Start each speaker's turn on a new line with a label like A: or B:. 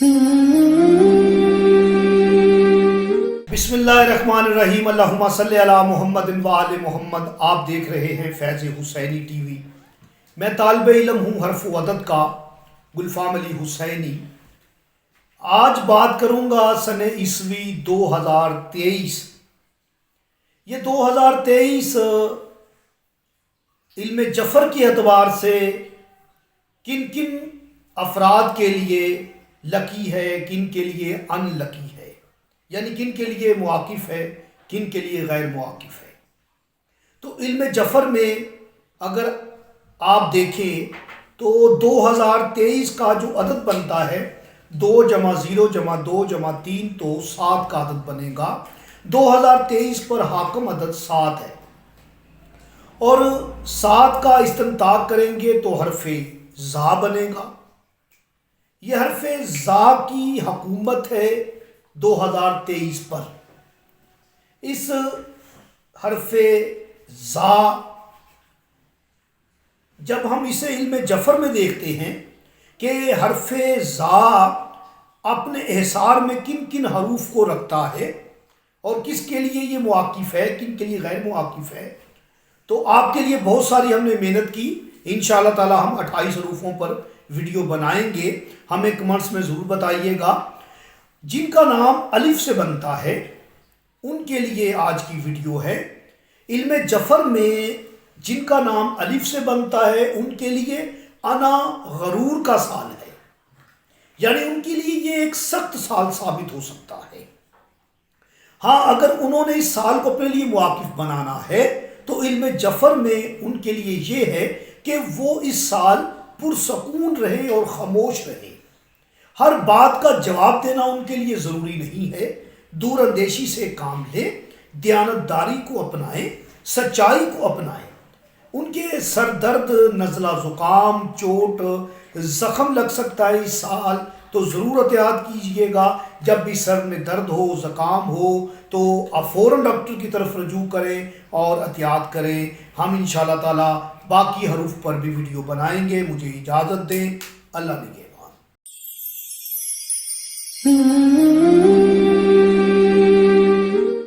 A: بسم اللہ الرحمن الرحیم، اللہم صلی علی محمد و آل محمد۔ آپ دیکھ رہے ہیں فیض حسینی ٹی وی۔ میں طالب علم ہوں حرف و عدد کا، گلفام علی حسینی۔ آج بات کروں گا سن عیسوی 2023۔ یہ 2023 علم جفر کے اعتبار سے کن کن افراد کے لیے لکی ہے، کن کے لیے ان لکی ہے، یعنی کن کے لیے مواقف ہے، کن کے لیے غیر مواقف ہے۔ تو علم جفر میں اگر آپ دیکھیں تو 2023 کا جو عدد بنتا ہے 2 + 0 + 2 + 3 تو 7 کا عدد بنے گا۔ 2023 پر حاکم عدد 7 ہے، اور 7 کا استنطاق کریں گے تو حرف ذا بنے گا۔ یہ حرف ذا کی حکومت ہے 2023 پر۔ اس حرف ذا جب ہم اسے علم جفر میں دیکھتے ہیں کہ حرف ذا اپنے احصار میں کن کن حروف کو رکھتا ہے اور کس کے لیے یہ مواقف ہے، کن کے لیے غیر مواقف ہے، تو آپ کے لیے بہت ساری ہم نے محنت کی۔ انشاءاللہ تعالی ہم 28 حروفوں پر ویڈیو بنائیں گے۔ ہمیں کمنٹس میں ضرور بتائیے گا۔ جن کا نام الف سے بنتا ہے ان کے لیے آج کی ویڈیو ہے۔ علم جفر میں جن کا نام الف سے بنتا ہے ان کے لیے انا غرور کا سال ہے، یعنی ان کے لیے یہ ایک سخت سال ثابت ہو سکتا ہے۔ ہاں، اگر انہوں نے اس سال کو اپنے لیے مواقف بنانا ہے تو علم جفر میں ان کے لیے یہ ہے کہ وہ اس سال پرسکون رہے اور خاموش رہے۔ ہر بات کا جواب دینا ان کے لیے ضروری نہیں ہے۔ دور اندیشی سے کام لیں، دیانتداری کو اپنائیں، سچائی کو اپنائیں۔ ان کے سر درد، نزلہ زکام، چوٹ، زخم لگ سکتا ہے اس سال، تو ضرور احتیاط کیجئے گا۔ جب بھی سر میں درد ہو، زکام ہو تو آپ فوراً ڈاکٹر کی طرف رجوع کریں اور احتیاط کریں۔ ہم انشاءاللہ تعالی باقی حروف پر بھی ویڈیو بنائیں گے۔ مجھے اجازت دیں۔ اللہ نگہبان۔